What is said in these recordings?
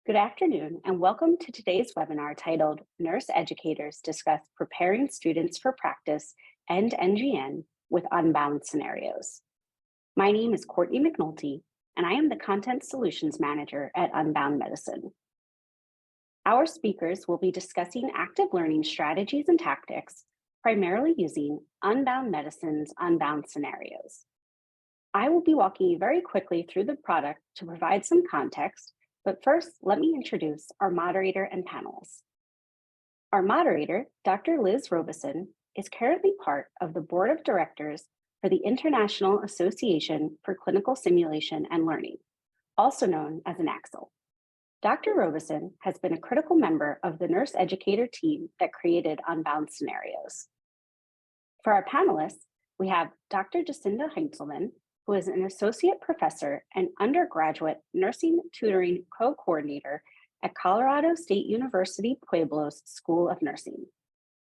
Good afternoon, and welcome to today's webinar titled Nurse Educators Discuss Preparing Students for Practice and NGN with Unbound Scenarios. My name is Courtney McNulty, and I am the Content Solutions Manager at Unbound Medicine. Our speakers will be discussing active learning strategies and tactics, primarily using Unbound Medicine's Unbound Scenarios. I will be walking you very quickly through the product to provide some context. But first, let me introduce our moderator and panelists. Our moderator, Dr. Liz Robison, is currently part of the Board of Directors for the International Association for Clinical Simulation and Learning, also known as an ACSL. Dr. Robison has been a critical member of the nurse educator team that created Unbound Scenarios. For our panelists, we have Dr. Jacinda Heinzelman, who is an associate professor and undergraduate nursing tutoring co-coordinator at Colorado State University Pueblo's School of Nursing.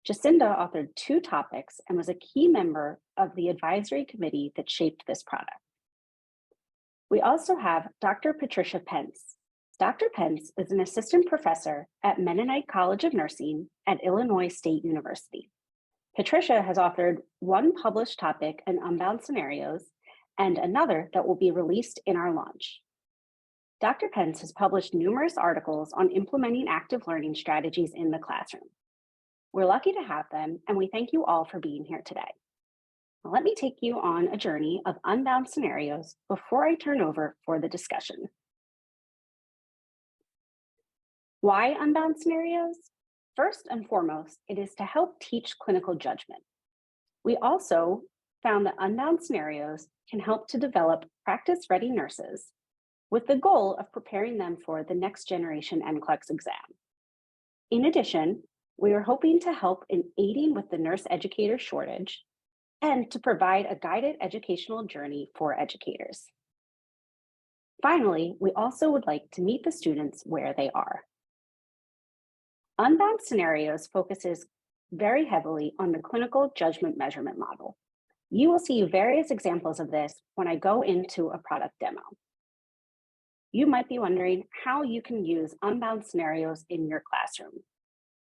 Jacinda authored 2 topics and was a key member of the advisory committee that shaped this product. We also have Dr. Patricia Pence. Dr. Pence is an assistant professor at Mennonite College of Nursing at Illinois State University. Patricia has authored 1 published topic in Unbound Scenarios and another that will be released in our launch. Dr. Pence has published numerous articles on implementing active learning strategies in the classroom. We're lucky to have them, and we thank you all for being here today. Now, let me take you on a journey of Unbound Scenarios before I turn over for the discussion. Why Unbound Scenarios? First and foremost, it is to help teach clinical judgment. We also found that Unbound Scenarios can help to develop practice-ready nurses with the goal of preparing them for the next generation NCLEX exam. In addition, we are hoping to help in aiding with the nurse educator shortage and to provide a guided educational journey for educators. Finally, we also would like to meet the students where they are. Unbound Scenarios focuses very heavily on the clinical judgment measurement model. You will see various examples of this when I go into a product demo. You might be wondering how you can use Unbound Scenarios in your classroom.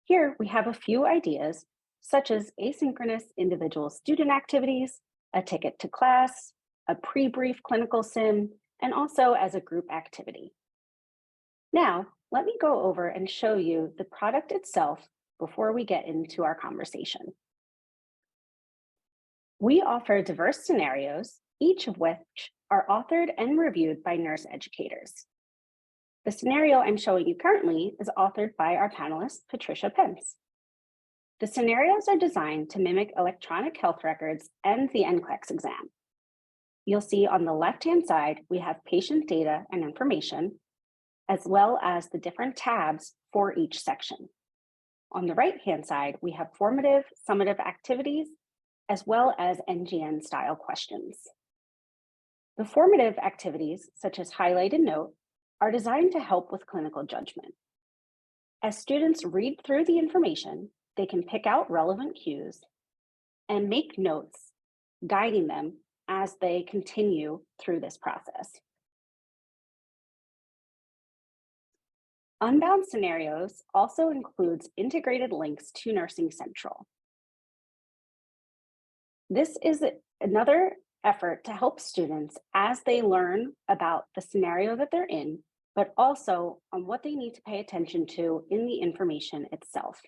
Here we have a few ideas, such as asynchronous individual student activities, a ticket to class, a pre-brief clinical sim, and also as a group activity. Now, let me go over and show you the product itself before we get into our conversation. We offer diverse scenarios, each of which are authored and reviewed by nurse educators. The scenario I'm showing you currently is authored by our panelist, Patricia Pence. The scenarios are designed to mimic electronic health records and the NCLEX exam. You'll see on the left-hand side, we have patient data and information, as well as the different tabs for each section. On the right-hand side, we have formative, summative activities, as well as NGN-style questions. The formative activities, such as highlight and note, are designed to help with clinical judgment. As students read through the information, they can pick out relevant cues and make notes, guiding them as they continue through this process. Unbound Scenarios also includes integrated links to Nursing Central. This is another effort to help students as they learn about the scenario that they're in, but also on what they need to pay attention to in the information itself.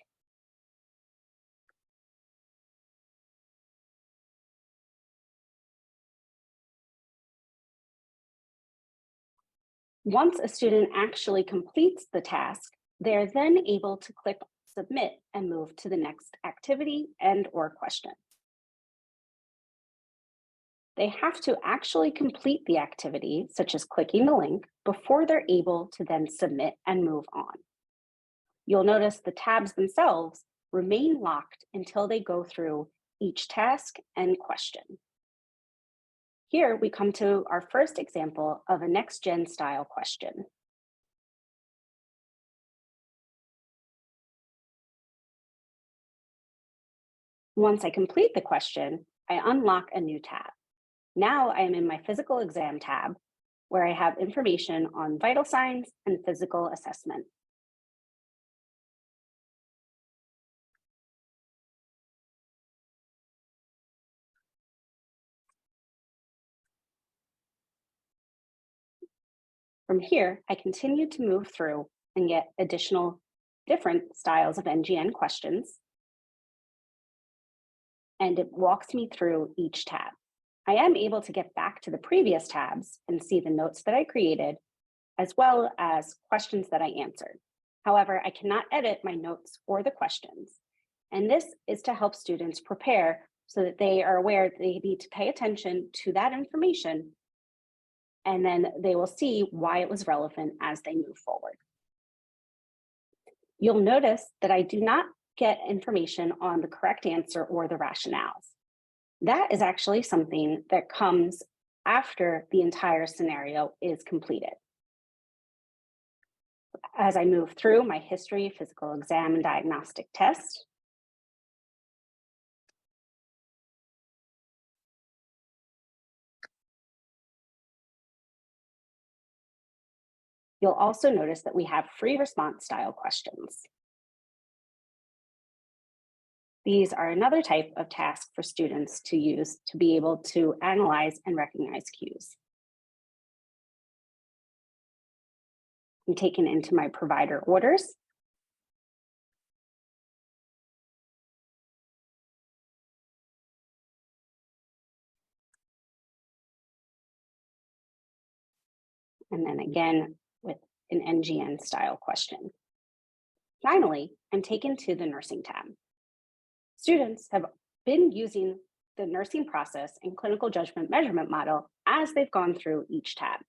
Once a student actually completes the task, they are then able to click Submit and move to the next activity and/or question. They have to actually complete the activity, such as clicking the link, before they're able to then submit and move on. You'll notice the tabs themselves remain locked until they go through each task and question. Here we come to our first example of a next-gen style question. Once I complete the question, I unlock a new tab. Now I am in my physical exam tab, where I have information on vital signs and physical assessment. From here, I continue to move through and get additional different styles of NGN questions, and it walks me through each tab. I am able to get back to the previous tabs and see the notes that I created, as well as questions that I answered. However, I cannot edit my notes or the questions. And this is to help students prepare so that they are aware they need to pay attention to that information, and then they will see why it was relevant as they move forward. You'll notice that I do not get information on the correct answer or the rationales. That is actually something that comes after the entire scenario is completed. As I move through my history, physical exam, and diagnostic test, you'll also notice that we have free response style questions. These are another type of task for students to use to be able to analyze and recognize cues. I'm taken into my provider orders. And then again with an NGN-style question. Finally, I'm taken to the nursing tab. Students have been using the nursing process and clinical judgment measurement model as they've gone through each tab.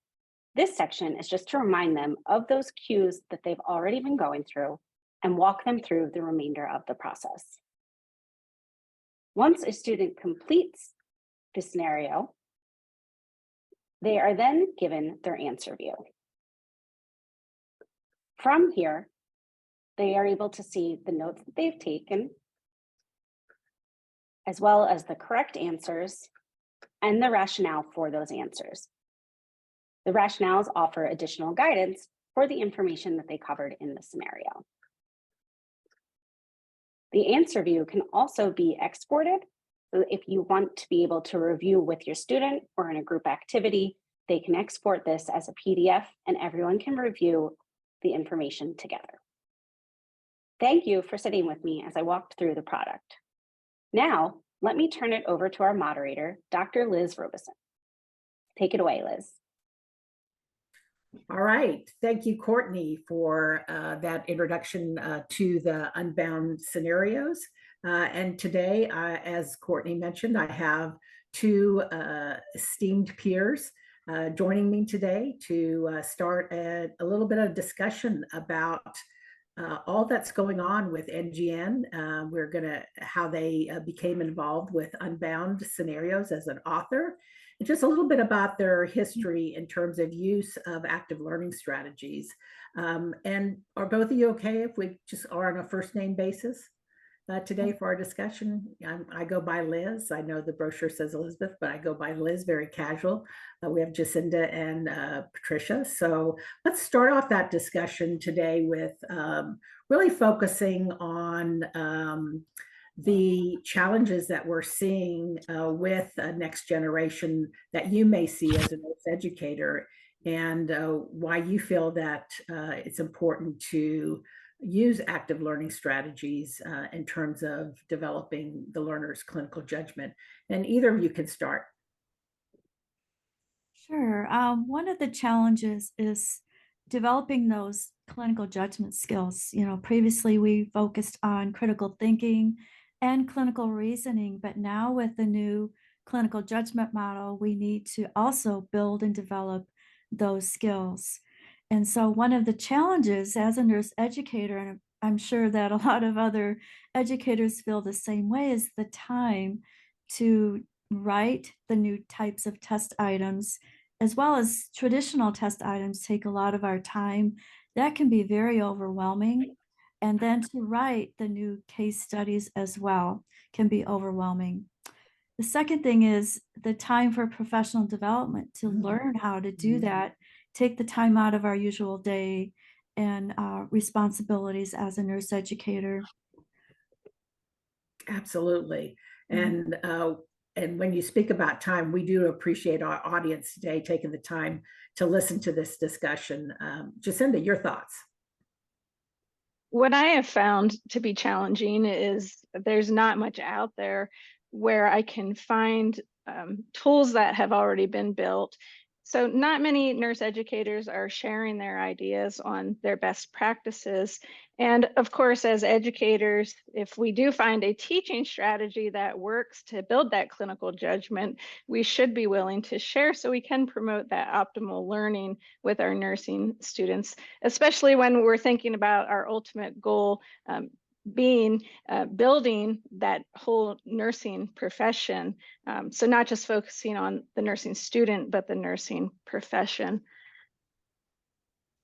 This section is just to remind them of those cues that they've already been going through and walk them through the remainder of the process. Once a student completes the scenario, they are then given their answer view. From here, they are able to see the notes that they've taken, as well as the correct answers and the rationale for those answers. The rationales offer additional guidance for the information that they covered in the scenario. The answer view can also be exported. So if you want to be able to review with your student or in a group activity, they can export this as a PDF and everyone can review the information together. Thank you for sitting with me as I walked through the product. Now, let me turn it over to our moderator, Dr. Liz Robison. Take it away, Liz. All right. Thank you, Courtney, for that introduction to the Unbound Scenarios. And today, as Courtney mentioned, I have two esteemed peers joining me today to start a little bit of discussion about all that's going on with NGN. How they became involved with Unbound Scenarios as an author, and just a little bit about their history in terms of use of active learning strategies. And are both of you okay if we just are on a first name basis today for our discussion? I go by Liz. I know the brochure says Elizabeth, but I go by Liz, very casual. We have Jacinda and Patricia. So let's start off that discussion today with really focusing on the challenges that we're seeing with next generation that you may see as a nurse educator, and why you feel that it's important to use active learning strategies in terms of developing the learner's clinical judgment. And either of you can start. Sure. One of the challenges is developing those clinical judgment skills. You know, previously we focused on critical thinking and clinical reasoning, but now with the new clinical judgment model, we need to also build and develop those skills. And so one of the challenges as a nurse educator, and I'm sure that a lot of other educators feel the same way, is the time to write the new types of test items, as well as traditional test items take a lot of our time. That can be very overwhelming. And then to write the new case studies as well can be overwhelming. The second thing is the time for professional development to learn how to do that, take the time out of our usual day and responsibilities as a nurse educator. Absolutely. And when you speak about time, we do appreciate our audience today taking the time to listen to this discussion. Jacinda, your thoughts? What I have found to be challenging is there's not much out there where I can find tools that have already been built. So not many nurse educators are sharing their ideas on their best practices. And of course, as educators, if we do find a teaching strategy that works to build that clinical judgment, we should be willing to share so we can promote that optimal learning with our nursing students, especially when we're thinking about our ultimate goal being building that whole nursing profession. So not just focusing on the nursing student, but the nursing profession.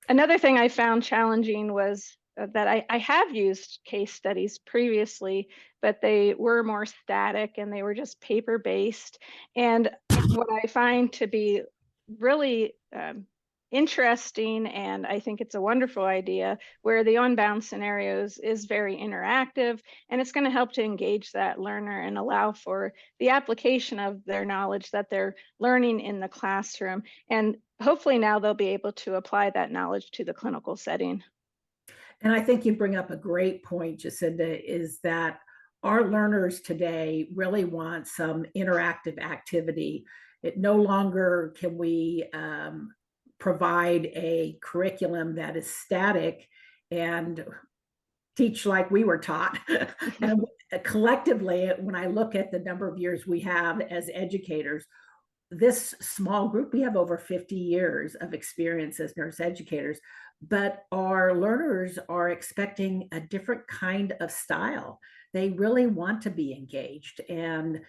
Another thing I found challenging was that I have used case studies previously, but they were more static and they were just paper-based. And what I find to be really interesting, and I think it's a wonderful idea, where the Unbound Scenarios is very interactive, and it's going to help to engage that learner and allow for the application of their knowledge that they're learning in the classroom. And hopefully now they'll be able to apply that knowledge to the clinical setting. And I think you bring up a great point, Jacinda, is that our learners today really want some interactive activity. It no longer can we provide a curriculum that is static and teach like we were taught. And collectively, when I look at the number of years we have as educators, this small group, we have over 50 years of experience as nurse educators, but our learners are expecting a different kind of style. They really want to be engaged. And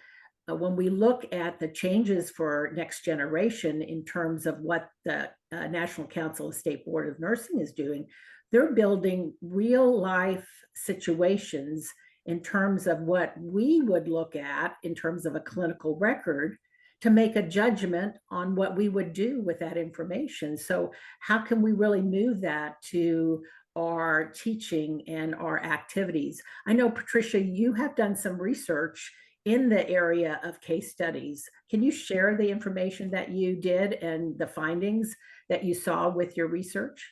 when we look at the changes for next generation in terms of what the National Council of State Board of Nursing is doing, they're building real life situations in terms of what we would look at in terms of a clinical record to make a judgment on what we would do with that information. So how can we really move that to our teaching and our activities? I know, Patricia, you have done some research in the area of case studies. Can you share the information that you did and the findings that you saw with your research?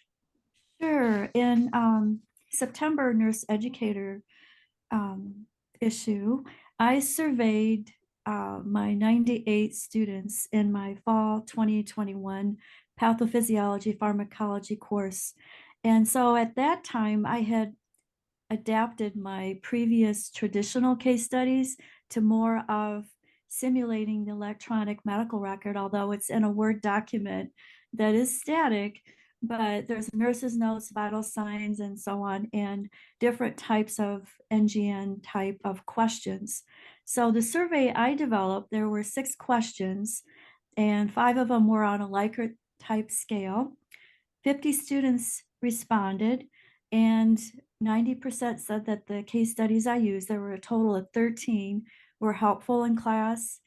Sure. In September Nurse Educator issue, I surveyed my 98 students in my fall 2021 pathophysiology pharmacology course. And so at that time, I had adapted my previous traditional case studies to more of simulating the electronic medical record, although it's in a Word document that is static, but there's nurses' notes, vital signs, and so on, and different types of NGN type of questions. So the survey I developed, there were 6 questions, and 5 of them were on a Likert type scale. 50 students responded, and 90% said that the case studies I used, there were a total of 13, were helpful in class.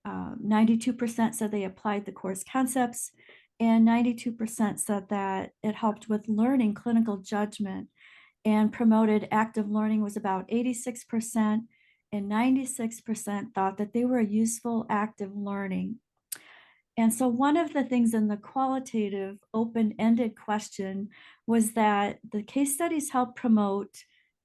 92% said they applied the course concepts, and 92% said that it helped with learning clinical judgment and promoted active learning was about 86%, and 96% thought that they were useful active learning. And so one of the things in the qualitative open-ended question was that the case studies help promote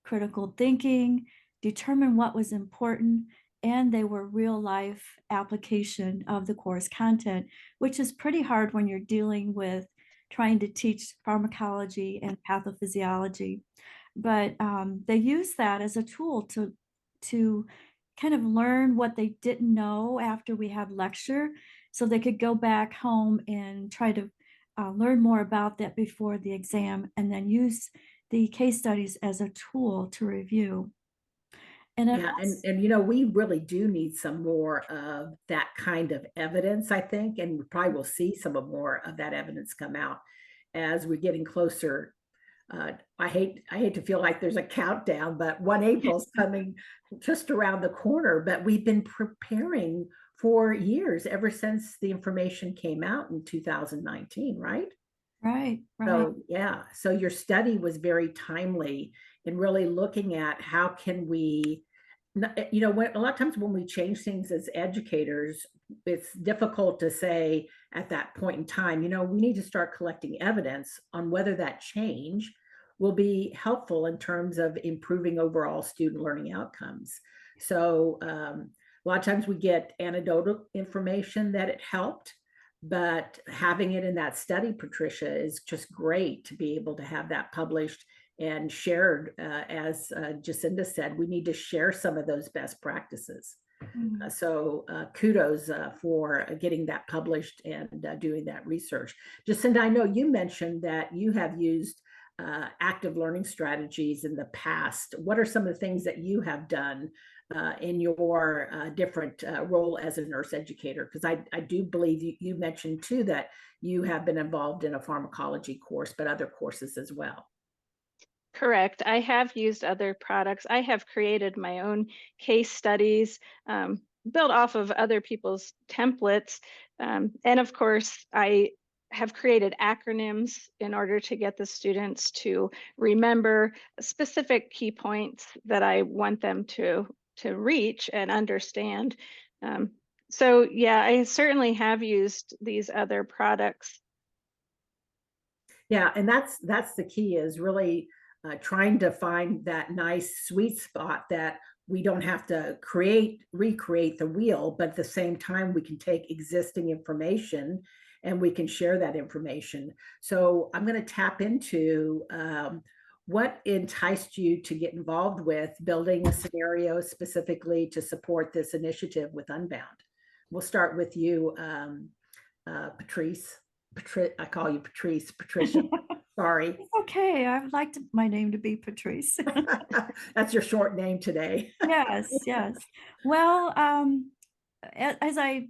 critical thinking, determine what was important, and they were real life application of the course content, which is pretty hard when you're dealing with trying to teach pharmacology and pathophysiology. But they use that as a tool to kind of learn what they didn't know after we had lecture, so they could go back home and try to learn more about that before the exam, and then use the case studies as a tool to review. And yeah, and you know, we really do need some more of that kind of evidence, I think, and we probably will see some more of that evidence come out as we're getting closer I hate to feel like there's a countdown, but 1 April's coming just around the corner. But we've been preparing for years, ever since the information came out in 2019, right? Right, right. So yeah, so your study was very timely in really looking at how can we, you know, a lot of times when we change things as educators, it's difficult to say at that point in time, you know, we need to start collecting evidence on whether that change will be helpful in terms of improving overall student learning outcomes. So a lot of times we get anecdotal information that it helped, but having it in that study, Patricia, is just great to be able to have that published and shared. As Jacinda said, we need to share some of those best practices. So kudos for getting that published and doing that research. Jacinda, I know you mentioned that you have used active learning strategies in the past. What are some of the things that you have done in your different role as a nurse educator? Because I do believe you mentioned too that you have been involved in a pharmacology course, but other courses as well. Correct. I have used other products. I have created my own case studies, built off of other people's templates. And of course, I have created acronyms in order to get the students to remember specific key points that I want them to reach and understand. So yeah, I certainly have used these other products. Yeah, and that's the key, is really trying to find that nice sweet spot that we don't have to recreate the wheel, but at the same time we can take existing information and we can share that information. So I'm going to tap into what enticed you to get involved with building a scenario specifically to support this initiative with Unbound. We'll start with you, Patrice. I call you Patrice, Patricia. Sorry. It's okay. I would like my name to be Patrice. That's your short name today. Yes, yes. Well, as I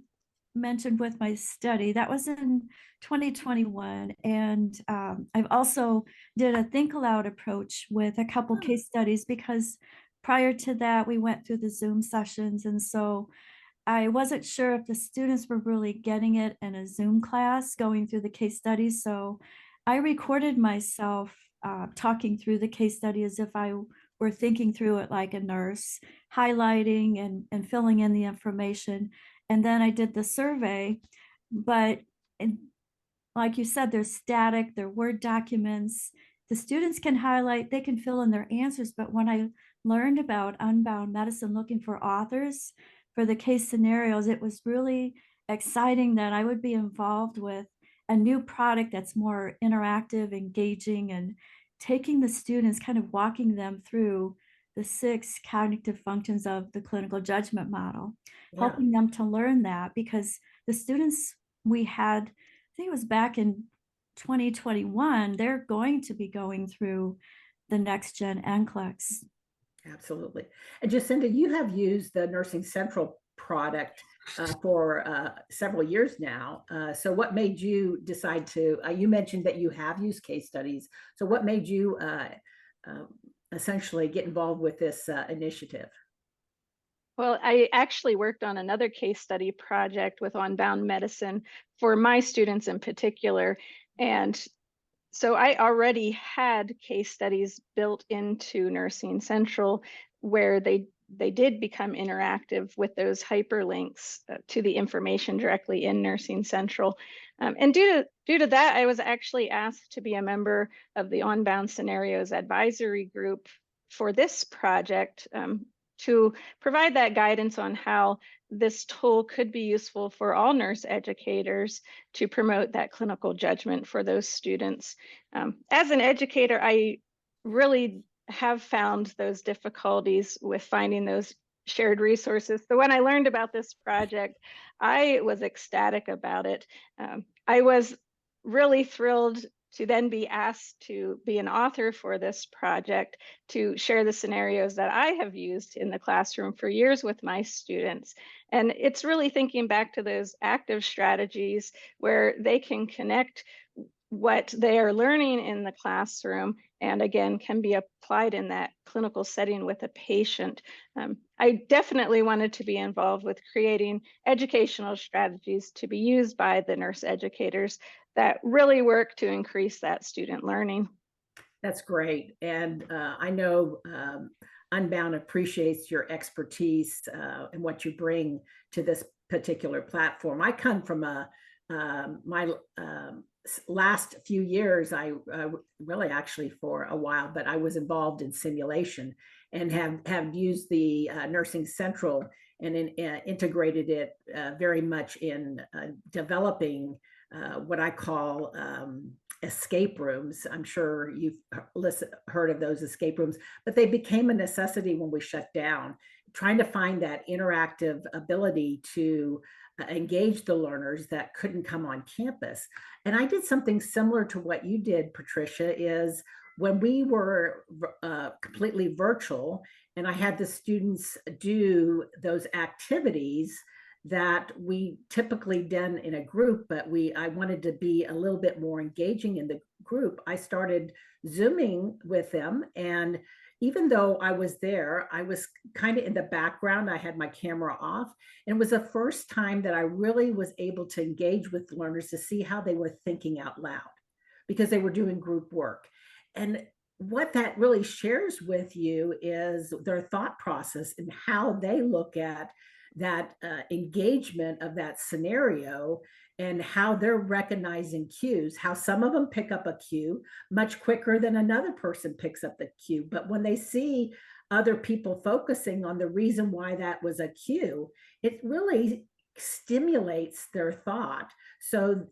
mentioned with my study, that was in 2021. And I've also did a think aloud approach with a couple case studies, because prior to that, we went through the Zoom sessions. And so I wasn't sure if the students were really getting it in a Zoom class going through the case studies. So I recorded myself talking through the case study as if I were thinking through it like a nurse, highlighting and filling in the information. And then I did the survey. But like you said, they're static, they're Word documents. The students can highlight, they can fill in their answers. But when I learned about Unbound Medicine, looking for authors for the case scenarios, it was really exciting that I would be involved with a new product that's more interactive, engaging, and taking the students, kind of walking them through the 6 cognitive functions of the clinical judgment model, helping them to learn that, because the students we had, I think it was back in 2021, they're going to be going through the next gen NCLEX. Absolutely. And Jacinda, you have used the Nursing Central product for several years now. So what made you decide to, you mentioned that you have used case studies. So what made you essentially get involved with this initiative? Well, I actually worked on another case study project with Unbound Medicine for my students in particular. And so I already had case studies built into Nursing Central where they did become interactive with those hyperlinks to the information directly in Nursing Central. And due to that, I was actually asked to be a member of the Unbound Scenarios advisory group for this project, to provide that guidance on how this tool could be useful for all nurse educators to promote that clinical judgment for those students. As an educator, I really have found those difficulties with finding those shared resources. So when I learned about this project, I was ecstatic about it. I was really thrilled to then be asked to be an author for this project, to share the scenarios that I have used in the classroom for years with my students. And it's really thinking back to those active strategies where they can connect what they are learning in the classroom and again, can be applied in that clinical setting with a patient. I definitely wanted to be involved with creating educational strategies to be used by the nurse educators that really work to increase that student learning. That's great. And I know Unbound appreciates your expertise and what you bring to this particular platform. I come from my last few years, I really actually for a while, but I was involved in simulation and have used the Nursing Central and integrated it very much in developing what I call escape rooms. I'm sure you've heard of those escape rooms, but they became a necessity when we shut down, trying to find that interactive ability to engage the learners that couldn't come on campus. And I did something similar to what you did, Patricia, is when we were completely virtual and I had the students do those activities that we typically done in a group, but I wanted to be a little bit more engaging in the group. I started Zooming with them, and even though I was there, I was kind of in the background. I had my camera off, and it was the first time that I really was able to engage with learners to see how they were thinking out loud because they were doing group work. And what that really shares with you is their thought process and how they look at that engagement of that scenario and how they're recognizing cues, how some of them pick up a cue much quicker than another person picks up the cue. But when they see other people focusing on the reason why that was a cue, it really stimulates their thought. So,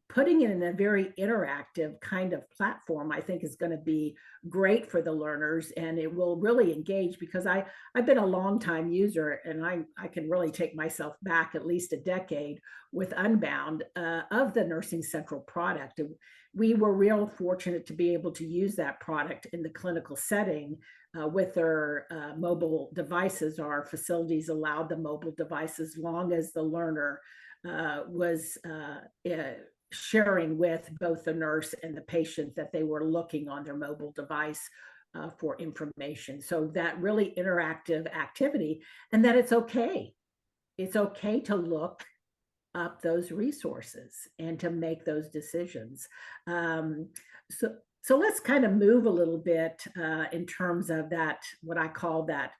putting it in a very interactive kind of platform, I think is going to be great for the learners, and it will really engage because I've been a long time user, and I can really take myself back at least a decade with Unbound of the Nursing Central product. We were real fortunate to be able to use that product in the clinical setting with their mobile devices. Our facilities allowed the mobile devices long as the learner was sharing with both the nurse and the patient that they were looking on their mobile device for information. So that really interactive activity, and that it's okay. It's okay to look up those resources and to make those decisions. So let's kind of move a little bit in terms of that, what I call that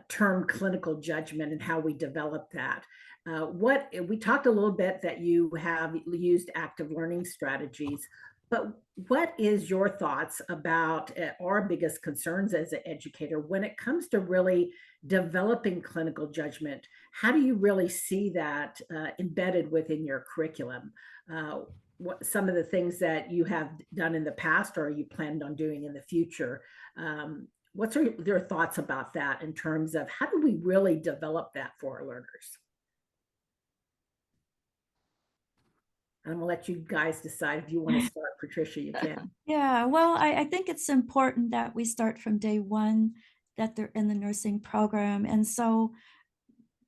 term clinical judgment and how we develop that. What we talked a little bit that you have used active learning strategies, but what is your thoughts about our biggest concerns as an educator when it comes to really developing clinical judgment? How do you really see that embedded within your curriculum? What some of the things that you have done in the past or you planned on doing in the future? What's your thoughts about that in terms of how do we really develop that for our learners? I'm gonna let you guys decide. If you want to start, Patricia, you can. Yeah, well, I think it's important that we start from day one that they're in the nursing program. And so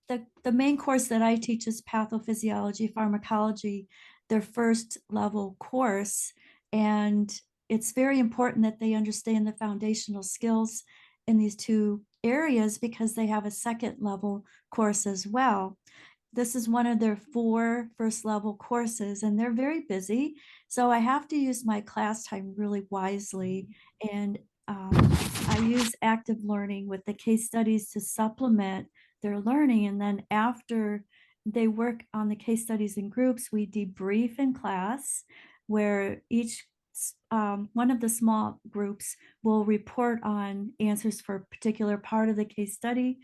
the main course that I teach is pathophysiology, pharmacology, their first level course. And it's very important that they understand the foundational skills in these two areas because they have a second level course as well. This is one of their 4 first level courses, and they're very busy. So I have to use my class time really wisely. And I use active learning with the case studies to supplement their learning. And then after they work on the case studies in groups, we debrief in class where each one of the small groups will report on answers for a particular part of the case study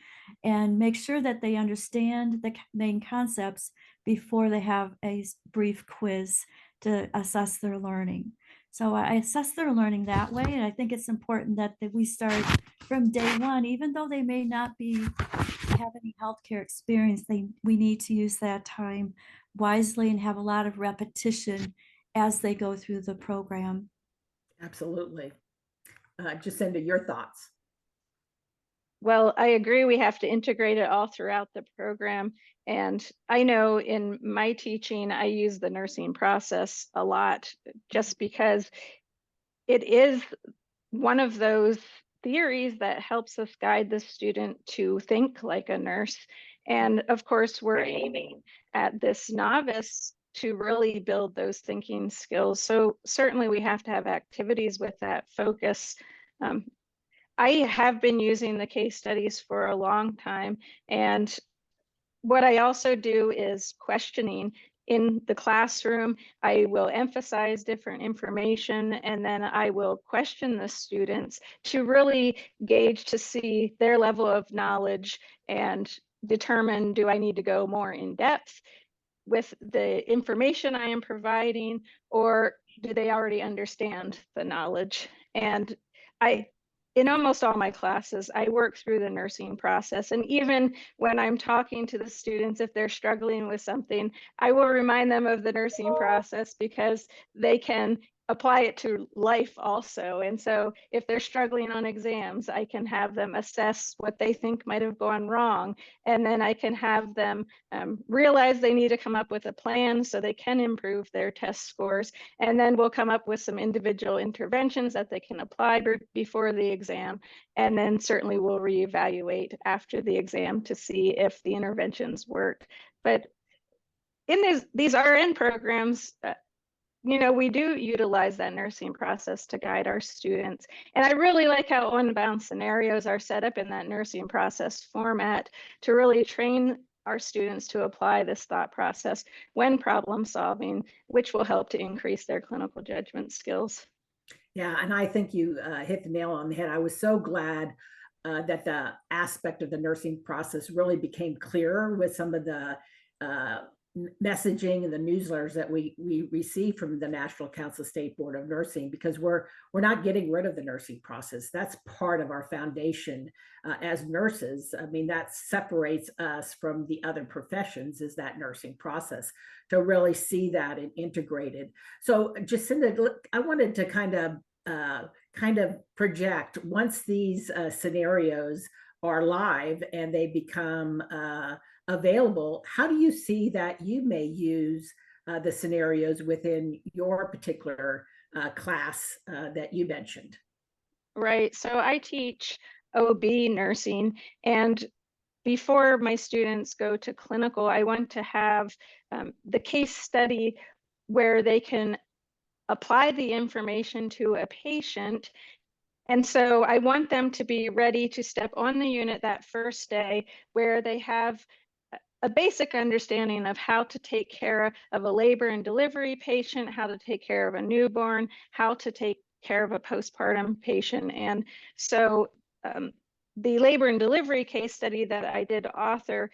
and make sure that they understand the main concepts before they have a brief quiz to assess their learning. So I assess their learning that way, and I think it's important that we start from day one, even though they may not have any healthcare experience. We need to use that time wisely and have a lot of repetition as they go through the program. Absolutely. Jacinda, your thoughts? Well, I agree. We have to integrate it all throughout the program. And I know in my teaching, I use the nursing process a lot just because it is one of those theories that helps us guide the student to think like a nurse. And of course, we're aiming at this novice to really build those thinking skills. So certainly we have to have activities with that focus. I have been using the case studies for a long time, and what I also do is questioning in the classroom. I will emphasize different information, and then I will question the students to really gauge to see their level of knowledge and determine, do I need to go more in depth with the information I am providing, or do they already understand the knowledge? And in almost all my classes, I work through the nursing process. And even when I'm talking to the students, if they're struggling with something, I will remind them of the nursing process, because they can apply it to life also. And so if they're struggling on exams, I can have them assess what they think might have gone wrong. And then I can have them realize they need to come up with a plan so they can improve their test scores. And then we'll come up with some individual interventions that they can apply before the exam. And then certainly we'll reevaluate after the exam to see if the interventions work. But in these RN programs, we do utilize that nursing process to guide our students. And I really like how Unbound Scenarios are set up in that nursing process format to really train our students to apply this thought process when problem solving, which will help to increase their clinical judgment skills. Yeah, and I think you hit the nail on the head. I was so glad that the aspect of the nursing process really became clearer with some of the messaging and the newsletters that we receive from the National Council State Board of Nursing, because we're not getting rid of the nursing process. That's part of our foundation as nurses. I mean, that separates us from the other professions, is that nursing process, to really see that and integrated. So Jacinda, I wanted to kind of project, once these scenarios are live and they become available, how do you see that you may use the scenarios within your particular class that you mentioned? Right. So I teach OB nursing, and before my students go to clinical, I want to have the case study where they can apply the information to a patient. And so I want them to be ready to step on the unit that first day, where they have a basic understanding of how to take care of a labor and delivery patient, how to take care of a newborn, how to take care of a postpartum patient. And so the labor and delivery case study that I did author,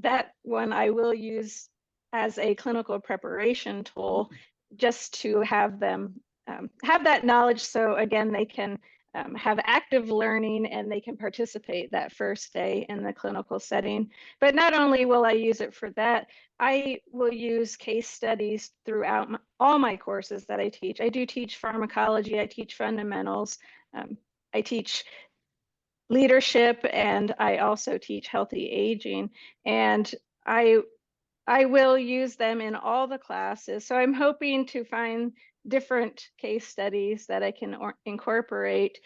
that one I will use as a clinical preparation tool, just to have them have that knowledge. So again, they can have active learning and they can participate that first day in the clinical setting. But not only will I use it for that, I will use case studies throughout all my courses that I teach. I do teach pharmacology, I teach fundamentals, I teach leadership, and I also teach healthy aging. And I will use them in all the classes. So I'm hoping to find different case studies that I can incorporate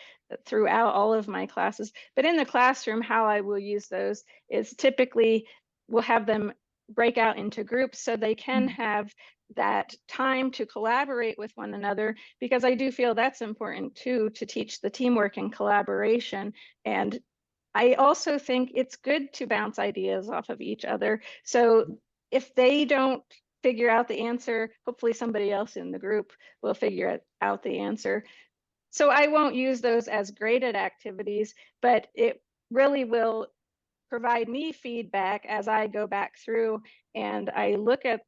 throughout all of my classes. But in the classroom, how I will use those is typically we'll have them break out into groups so they can have that time to collaborate with one another, because I do feel that's important too, to teach the teamwork and collaboration. And I also think it's good to bounce ideas off of each other. So if they don't figure out the answer, hopefully somebody else in the group will figure out the answer. So I won't use those as graded activities, but it really will provide me feedback as I go back through and I look at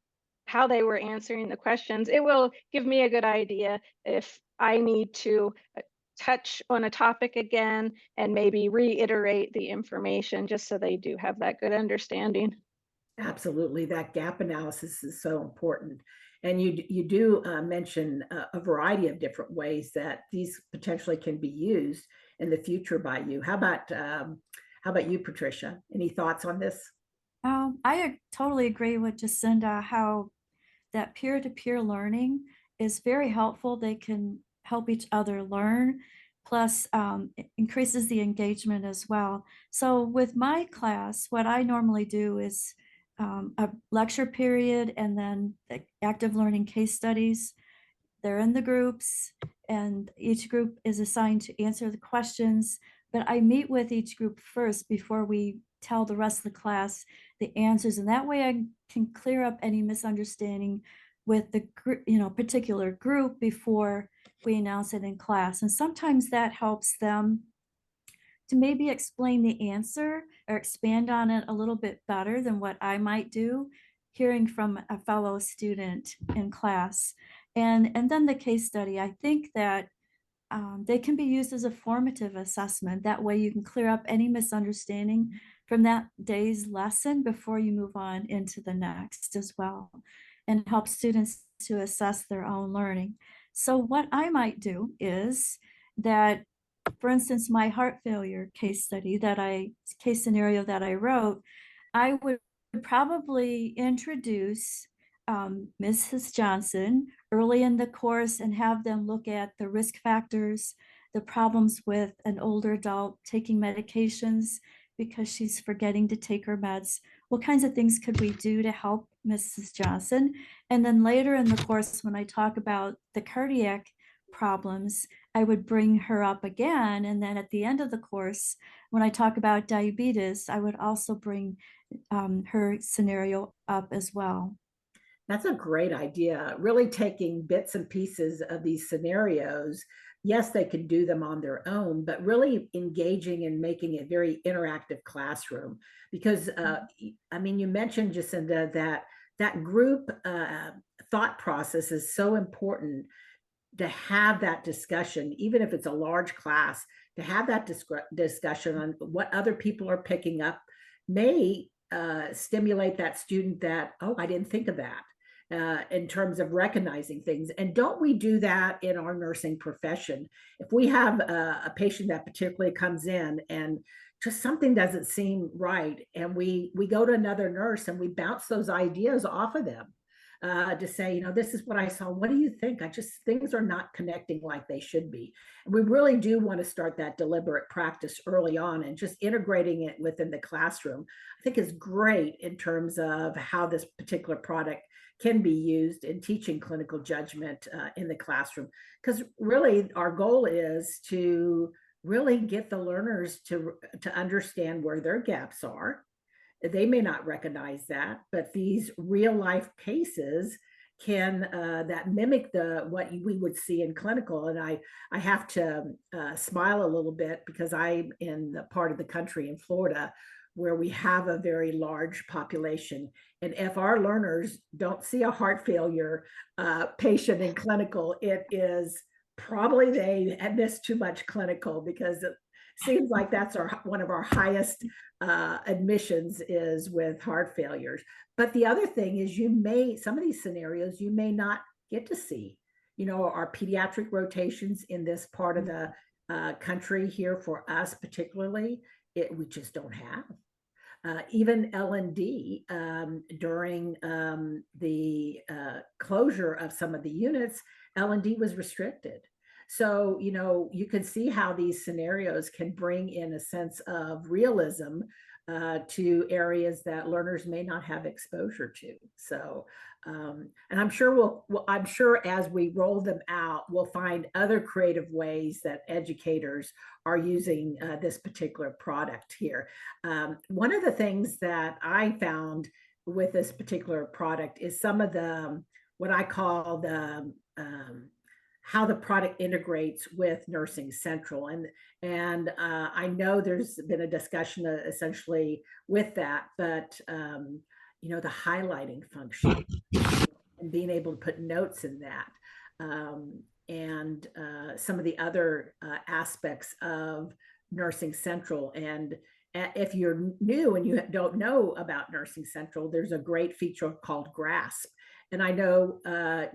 how they were answering the questions. It will give me a good idea if I need to touch on a topic again and maybe reiterate the information, just so they do have that good understanding. Absolutely, that gap analysis is so important. And you do mention a variety of different ways that these potentially can be used in the future by you. How about you, Patricia? Any thoughts on this? I totally agree with Jacinda, how that peer-to-peer learning is very helpful. They can help each other learn, plus it increases the engagement as well. So with my class, what I normally do is a lecture period and then the active learning case studies. They're in the groups, and each group is assigned to answer the questions. But I meet with each group first before we tell the rest of the class the answers. And that way I can clear up any misunderstanding with the particular group before we announce it in class. And sometimes that helps them to maybe explain the answer or expand on it a little bit better than what I might do hearing from a fellow student in class. And then the case study, I think that they can be used as a formative assessment. That way you can clear up any misunderstanding from that day's lesson before you move on into the next as well, and help students to assess their own learning. So what I might do is that, for instance, my heart failure case scenario that I wrote, I would probably introduce Mrs. Johnson early in the course and have them look at the risk factors, the problems with an older adult taking medications because she's forgetting to take her meds. What kinds of things could we do to help Mrs. Johnson? And then later in the course, when I talk about the cardiac problems, I would bring her up again. And then at the end of the course, when I talk about diabetes, I would also bring her scenario up as well. That's a great idea. Really taking bits and pieces of these scenarios. Yes, they can do them on their own, but really engaging and making it very interactive classroom. Because, I mean, you mentioned, Jacinda, that group thought process is so important, to have that discussion, even if it's a large class, to have that discussion on what other people are picking up may stimulate that student that, oh, I didn't think of that. In terms of recognizing things. And don't we do that in our nursing profession? If we have a patient that particularly comes in and just something doesn't seem right, and we go to another nurse and we bounce those ideas off of them to say, you know, this is what I saw. What do you think? Things are not connecting like they should be. And we really do want to start that deliberate practice early on, and just integrating it within the classroom, I think is great in terms of how this particular product can be used in teaching clinical judgment in the classroom. Because really our goal is to really get the learners to understand where their gaps are. They may not recognize that, but these real life cases can that mimic what we would see in clinical. And I have to smile a little bit, because I'm in the part of the country in Florida where we have a very large population. And if our learners don't see a heart failure patient in clinical, it is probably they have missed too much clinical, because it seems like that's one of our highest admissions is with heart failures. But the other thing is, some of these scenarios you may not get to see. You know, our pediatric rotations in this part of the country here, for us particularly, we just don't have. Even L&D during the closure of some of the units, L&D was restricted. So, you know, you can see how these scenarios can bring in a sense of realism to areas that learners may not have exposure to. So, and I'm sure I'm sure as we roll them out, we'll find other creative ways that educators are using this particular product here. One of the things that I found with this particular product is some of what I call how the product integrates with Nursing Central. And I know there's been a discussion essentially with that, but you know, the highlighting function and being able to put notes in that, and some of the other aspects of Nursing Central. And if you're new and you don't know about Nursing Central, there's a great feature called Grasp. And I know,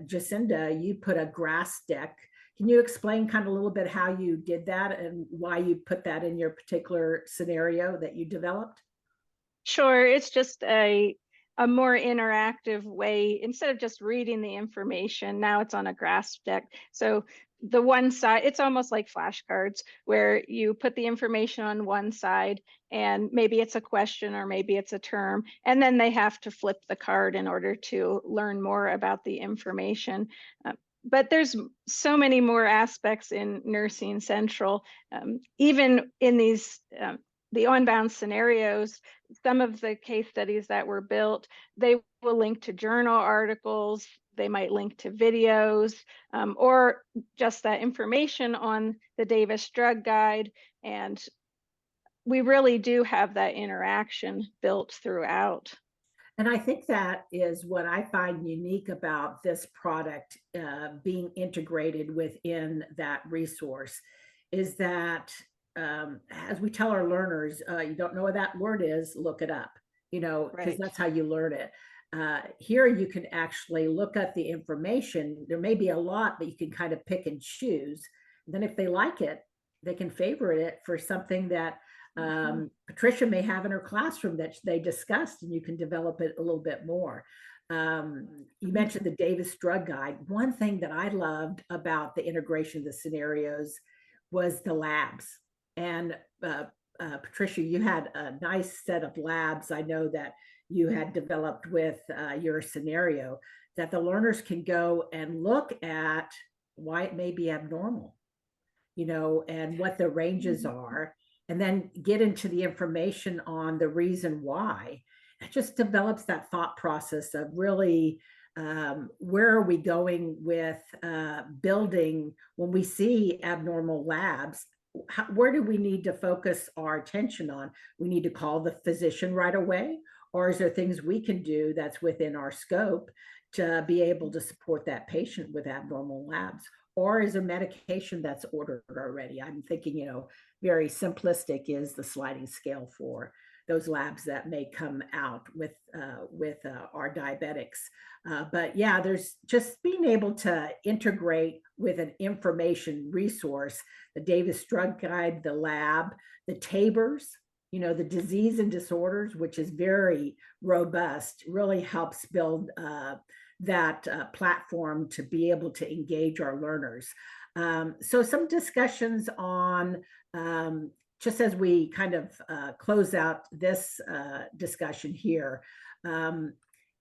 Jacinda, you put a GRASP deck. Can you explain kind of a little bit how you did that and why you put that in your particular scenario that you developed? Sure. It's just a more interactive way. Instead of just reading the information, now it's on a GRASP deck. So the one side, it's almost like flashcards where you put the information on one side and maybe it's a question or maybe it's a term, and then they have to flip the card in order to learn more about the information. But there's so many more aspects in Nursing Central, even in these the Unbound scenarios. Some of the case studies that were built, they will link to journal articles, they might link to videos, or just that information on the Davis Drug Guide. And we really do have that interaction built throughout. And I think that is what I find unique about this product being integrated within that resource, is that as we tell our learners, you don't know what that word is, look it up, because Right. that's how you learn it. Here you can actually look at the information. There may be a lot, but you can kind of pick and choose. Then if they like it, they can favorite it for something that Patricia may have in her classroom that they discussed, and you can develop it a little bit more. You mentioned the Davis Drug Guide. One thing that I loved about the integration of the scenarios was the labs. And Patricia, you had a nice set of labs. I know that you had developed with your scenario that the learners can go and look at why it may be abnormal, and what the ranges are, and then get into the information on the reason why. It just develops that thought process of really where are we going with building when we see abnormal labs. Where do we need to focus our attention on? We need to call the physician right away, or is there things we can do that's within our scope to be able to support that patient with abnormal labs? Or is there medication that's ordered already? I'm thinking, very simplistic is the sliding scale for those labs that may come out with our diabetics. But yeah, there's just being able to integrate with an information resource, the Davis Drug Guide, the lab, the TABRs, the disease and disorders, which is very robust, really helps build that platform to be able to engage our learners. So some discussions on, just as we kind of close out this discussion here,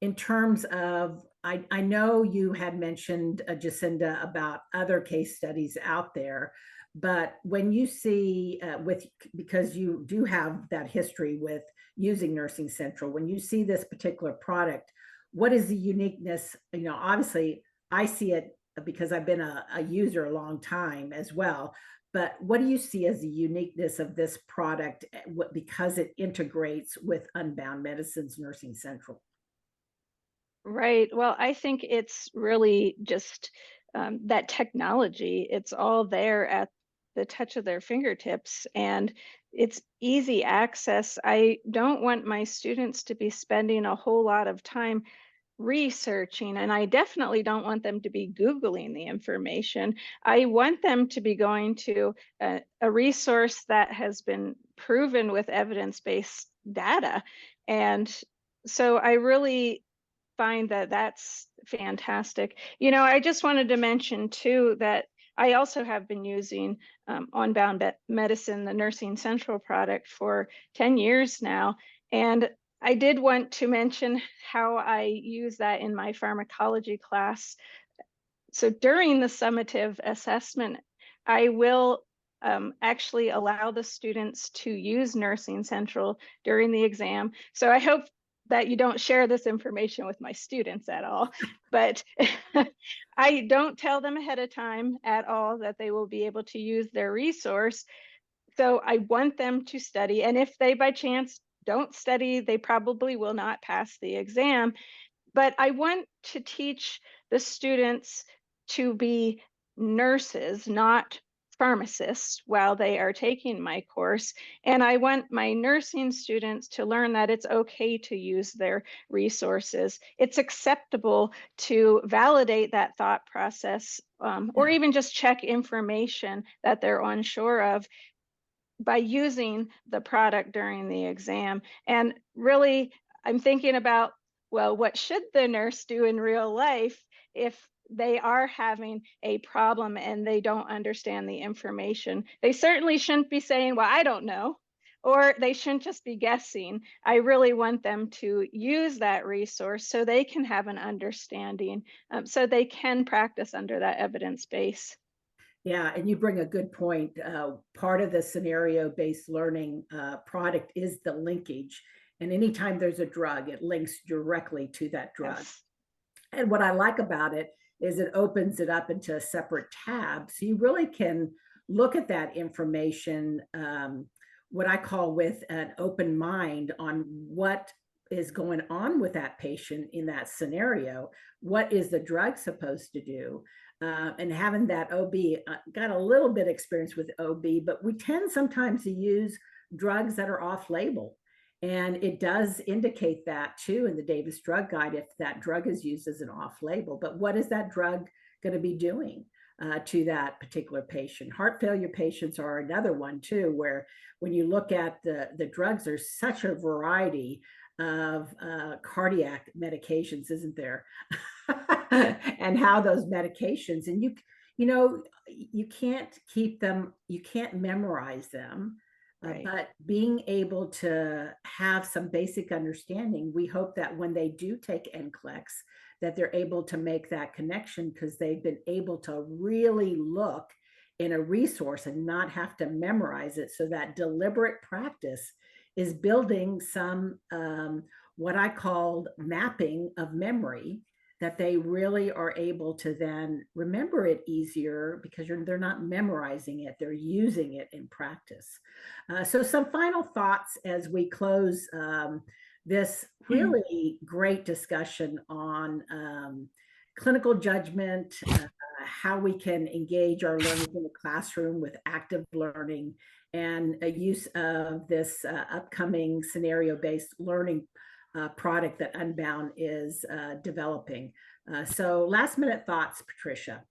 in terms of, I know you had mentioned, Jacinda, about other case studies out there, but when you see because you do have that history with using Nursing Central, when you see this particular product, what is the uniqueness? Obviously I see it because I've been a user a long time as well, but what do you see as the uniqueness of this product because it integrates with Unbound Medicine's Nursing Central? Right. Well, I think it's really just that technology. It's all there at the touch of their fingertips, and it's easy access. I don't want my students to be spending a whole lot of time researching, and I definitely don't want them to be Googling the information. I want them to be going to a resource that has been proven with evidence-based data. And so I really find that that's fantastic. I just wanted to mention too that I also have been using Unbound Medicine, the Nursing Central product, for 10 years now. And I did want to mention how I use that in my pharmacology class. So during the summative assessment, I will actually allow the students to use Nursing Central during the exam. So I hope that you don't share this information with my students at all, but I don't tell them ahead of time at all that they will be able to use their resource. So I want them to study, and if they by chance don't study, they probably will not pass the exam. But I want to teach the students to be nurses, not pharmacists, while they are taking my course. And I want my nursing students to learn that it's okay to use their resources. It's acceptable to validate that thought process, or even just check information that they're unsure of by using the product during the exam. And really, I'm thinking about, well, what should the nurse do in real life if they are having a problem and they don't understand the information. They certainly shouldn't be saying, well, I don't know, or they shouldn't just be guessing. I really want them to use that resource so they can have an understanding, so they can practice under that evidence base. Yeah, and you bring a good point. Part of the scenario-based learning product is the linkage. And anytime there's a drug, it links directly to that drug. Yes. And what I like about it is it opens it up into a separate tab. So you really can look at that information, what I call with an open mind on what is going on with that patient in that scenario. What is the drug supposed to do? And having that OB, got a little bit of experience with OB, but we tend sometimes to use drugs that are off label. And it does indicate that too in the Davis Drug Guide if that drug is used as an off label. But what is that drug going to be doing to that particular patient? Heart failure patients are another one too, where when you look at the drugs, there's such a variety of cardiac medications, isn't there? And how those medications, and you know, you can't keep them, you can't memorize them. Right. But being able to have some basic understanding, we hope that when they do take NCLEX, that they're able to make that connection because they've been able to really look in a resource and not have to memorize it. So that deliberate practice is building some, what I called mapping of memory, that they really are able to then remember it easier because they're not memorizing it, they're using it in practice. So some final thoughts as we close this really great discussion on clinical judgment, how we can engage our learners in the classroom with active learning, and a use of this upcoming scenario-based learning product that Unbound is developing. So last minute thoughts, Patricia.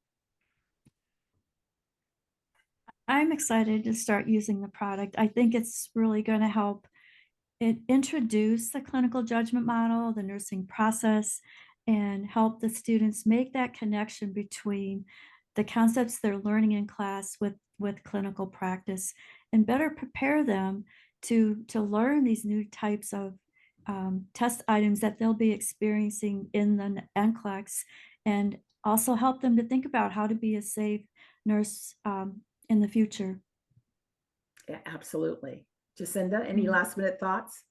I'm excited to start using the product. I think it's really going to help it introduce the clinical judgment model, the nursing process, and help the students make that connection between the concepts they're learning in class with clinical practice, and better prepare them to learn these new types of test items that they'll be experiencing in the NCLEX, and also help them to think about how to be a safe nurse in the future. Yeah, absolutely. Jacinda, any last minute thoughts?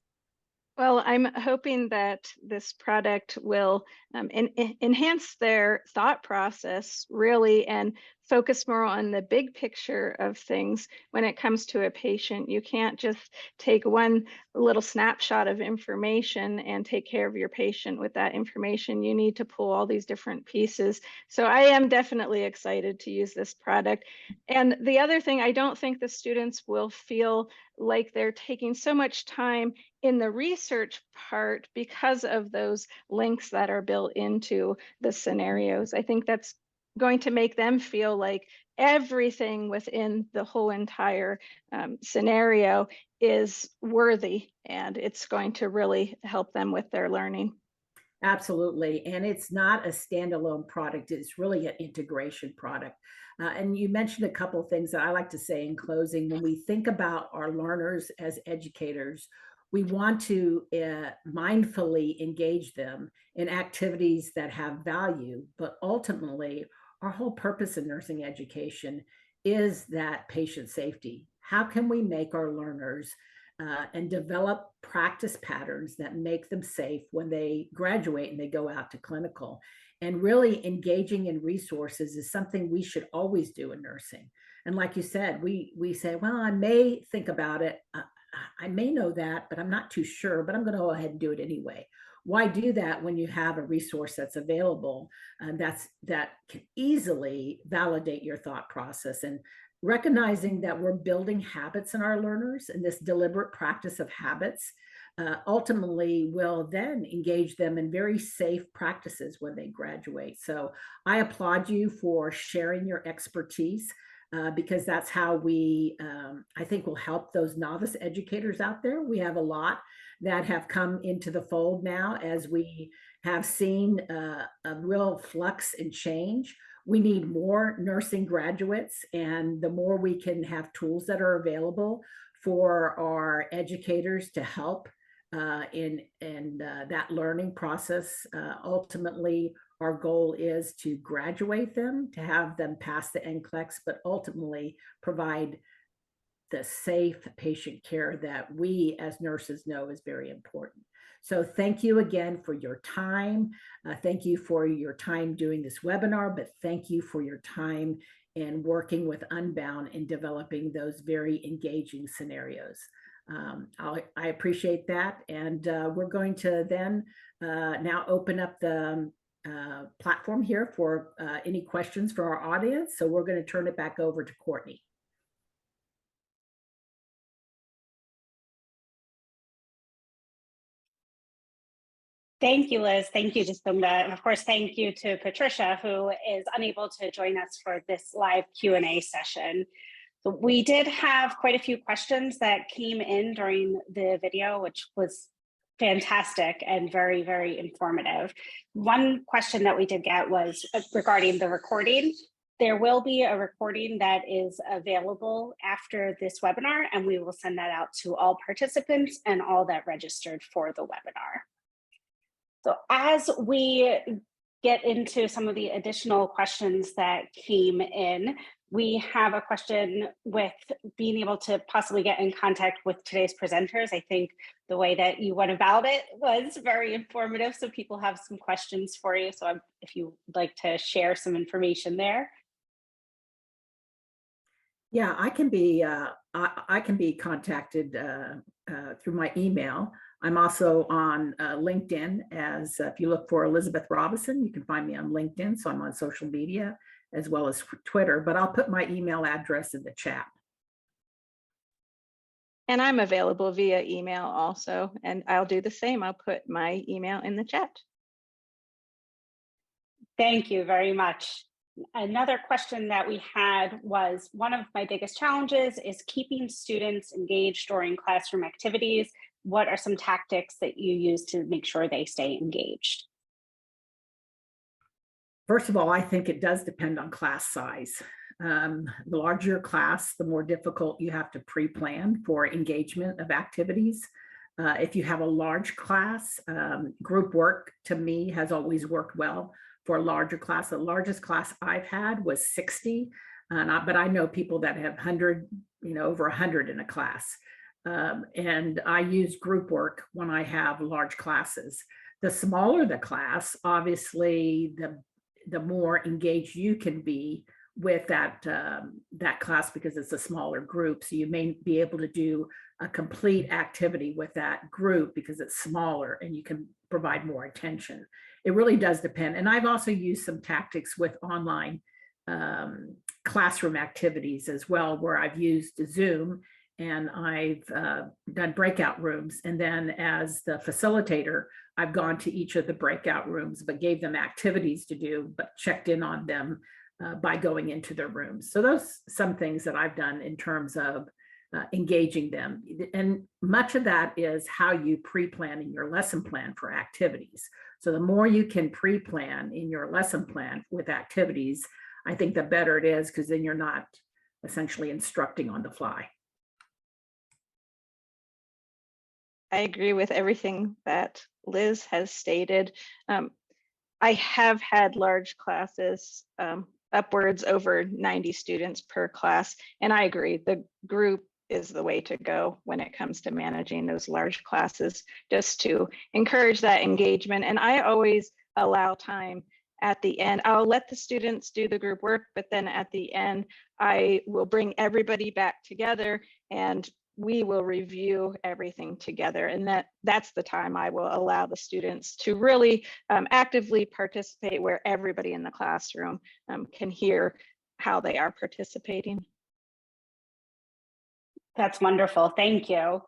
Well, I'm hoping that this product will enhance their thought process really and focus more on the big picture of things when it comes to a patient. You can't just take one little snapshot of information and take care of your patient with that information. You need to pull all these different pieces. So I am definitely excited to use this product. And the other thing, I don't think the students will feel like they're taking so much time in the research part because of those links that are built into the scenarios. I think that's going to make them feel like everything within the whole entire scenario is worthy, and it's going to really help them with their learning. Absolutely. And it's not a standalone product, it's really an integration product. And you mentioned a couple of things that I like to say in closing. When we think about our learners as educators, we want to mindfully engage them in activities that have value, but ultimately, our whole purpose in nursing education is that patient safety. How can we make our learners and develop practice patterns that make them safe when they graduate and they go out to clinical? And really engaging in resources is something we should always do in nursing. And like you said, we say, well, I may think about it. I may know that, but I'm not too sure, but I'm going to go ahead and do it anyway. Why do that when you have a resource that's available that can easily validate your thought process? And recognizing that we're building habits in our learners, and this deliberate practice of habits ultimately will then engage them in very safe practices when they graduate. So I applaud you for sharing your expertise. because that's how we, I think, will help those novice educators out there. We have a lot that have come into the fold now as we have seen a real flux and change. We need more nursing graduates, and the more we can have tools that are available for our educators to help in that learning process. Ultimately, our goal is to graduate them, to have them pass the NCLEX, but ultimately provide the safe patient care that we as nurses know is very important. So thank you again for your time. Thank you for your time doing this webinar, but thank you for your time in working with Unbound in developing those very engaging scenarios. I appreciate that. And we're going to then now open up the platform here for any questions for our audience. So we're going to turn it back over to Courtney. Thank you, Liz. Thank you, Jacinda. And of course, thank you to Patricia, who is unable to join us for this live Q&A session. So we did have quite a few questions that came in during the video, which was fantastic and very, very informative. One question that we did get was regarding the recording. There will be a recording that is available after this webinar, and we will send that out to all participants and all that registered for the webinar. So as we get into some of the additional questions that came in, we have a question with being able to possibly get in contact with today's presenters. I think the way that you went about it was very informative, so people have some questions for you. So if you'd like to share some information there. Yeah, I can be contacted through my email. I'm also on LinkedIn as if you look for Elizabeth Robison, you can find me on LinkedIn. So I'm on social media as well as Twitter, but I'll put my email address in the chat. And I'm available via email also, and I'll do the same. I'll put my email in the chat. Thank you very much. Another question that we had was, one of my biggest challenges is keeping students engaged during classroom activities. What are some tactics that you use to make sure they stay engaged? First of all, I think it does depend on class size. The larger your class, the more difficult you have to pre-plan for engagement of activities. If you have a large class, group work to me has always worked well for a larger class. The largest class I've had was 60, but I know people that have 100, over 100 in a class. And I use group work when I have large classes. The smaller the class, obviously, the more engaged you can be with that class because it's a smaller group. So you may be able to do a complete activity with that group because it's smaller and you can provide more attention. It really does depend. And I've also used some tactics with online classroom activities as well, where I've used Zoom and I've done breakout rooms. And then as the facilitator, I've gone to each of the breakout rooms, but gave them activities to do, but checked in on them by going into their rooms. So those some things that I've done in terms of engaging them. And much of that is how you pre-plan in your lesson plan for activities. So the more you can pre-plan in your lesson plan with activities, I think the better it is, because then you're not essentially instructing on the fly. I agree with everything that Liz has stated. I have had large classes, upwards over 90 students per class, and I agree, the group is the way to go when it comes to managing those large classes, just to encourage that engagement. And I always allow time at the end. I'll let the students do the group work, but then at the end, I will bring everybody back together and we will review everything together. And that's the time I will allow the students to really actively participate, where everybody in the classroom can hear how they are participating. That's wonderful. Thank you.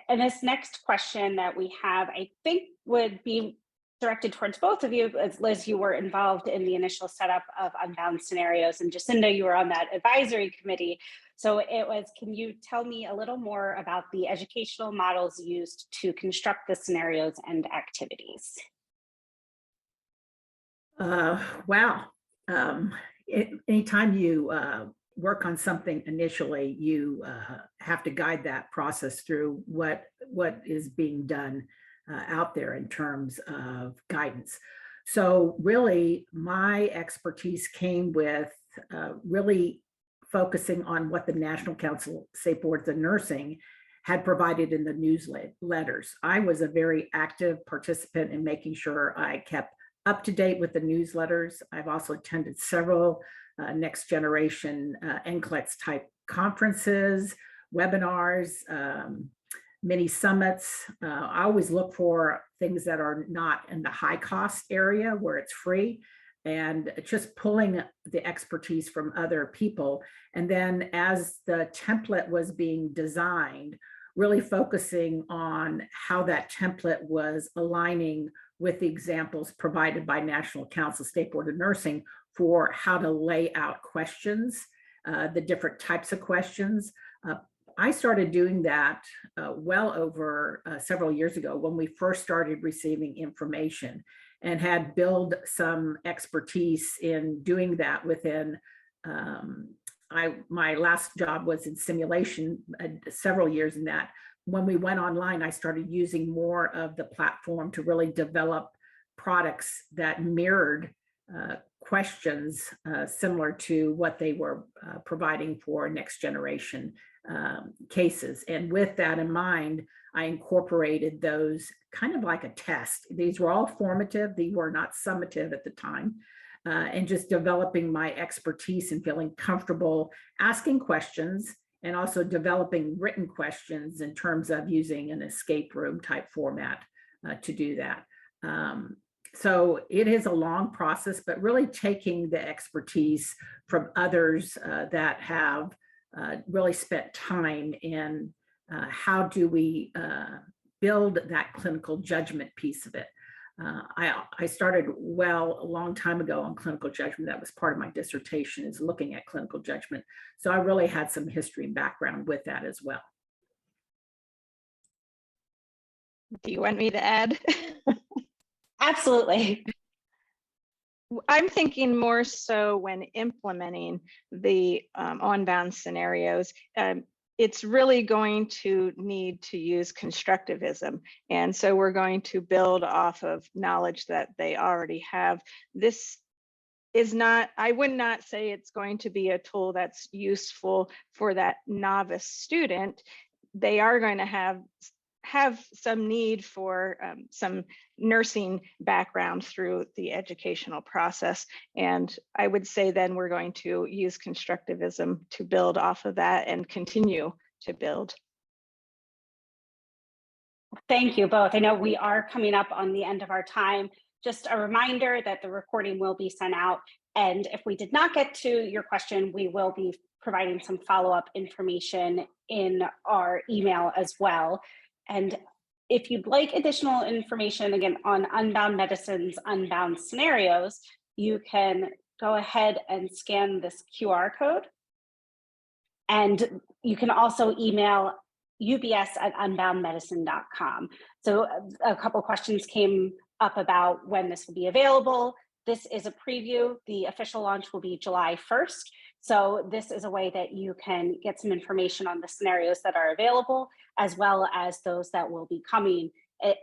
And this next question that we have, I think would be directed towards both of you, as Liz, you were involved in the initial setup of Unbound Scenarios, and Jacinda, you were on that advisory committee. So it was, can you tell me a little more about the educational models used to construct the scenarios and activities? Wow. Anytime you work on something initially, you have to guide that process through what is being done out there in terms of guidance. So really, my expertise came with really focusing on what the National Council State Boards of Nursing had provided in the newsletters. I was a very active participant in making sure I kept up to date with the newsletters. I've also attended several next generation NCLEX type conferences, webinars, mini summits. I always look for things that are not in the high cost area where it's free, and just pulling the expertise from other people. And then as the template was being designed, really focusing on how that template was aligning with the examples provided by National Council State Board of Nursing for how to lay out questions, the different types of questions. I started doing that well over several years ago when we first started receiving information, and had built some expertise in doing that within my last job was in simulation, several years in that. When we went online, I started using more of the platform to really develop products that mirrored questions similar to what they were providing for next generation cases. And with that in mind, I incorporated those kind of like a test. These were all formative, they were not summative at the time. And just developing my expertise and feeling comfortable asking questions, and also developing written questions in terms of using an escape room type format to do that. So it is a long process, but really taking the expertise from others that have really spent time in how do we build that clinical judgment piece of it. I started a long time ago on clinical judgment. That was part of my dissertation, is looking at clinical judgment. So I really had some history and background with that as well. Do you want me to add? Absolutely. I'm thinking more so when implementing the Unbound Scenarios. It's really going to need to use constructivism. And so we're going to build off of knowledge that they already have. This is not, I would not say it's going to be a tool that's useful for that novice student. They are going to have some need for some nursing background through the educational process. And I would say then we're going to use constructivism to build off of that and continue to build. Thank you both. I know we are coming up on the end of our time. Just a reminder that the recording will be sent out. And if we did not get to your question, we will be providing some follow-up information in our email as well. And if you'd like additional information, again, on Unbound Medicine's Unbound Scenarios, you can go ahead and scan this QR code. And you can also email ubs@unboundmedicine.com. So a couple questions came up about when this will be available. This is a preview. The official launch will be July 1st. So this is a way that you can get some information on the scenarios that are available, as well as those that will be coming.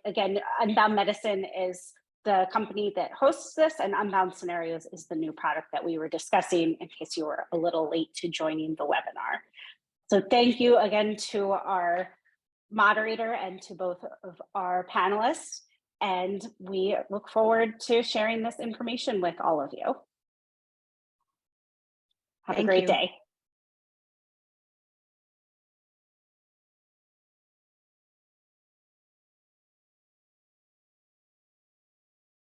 Again, Unbound Medicine is the company that hosts this, and Unbound Scenarios is the new product that we were discussing, in case you were a little late to joining the webinar. So thank you again to our moderator and to both of our panelists. And we look forward to sharing this information with all of you. Have a great day.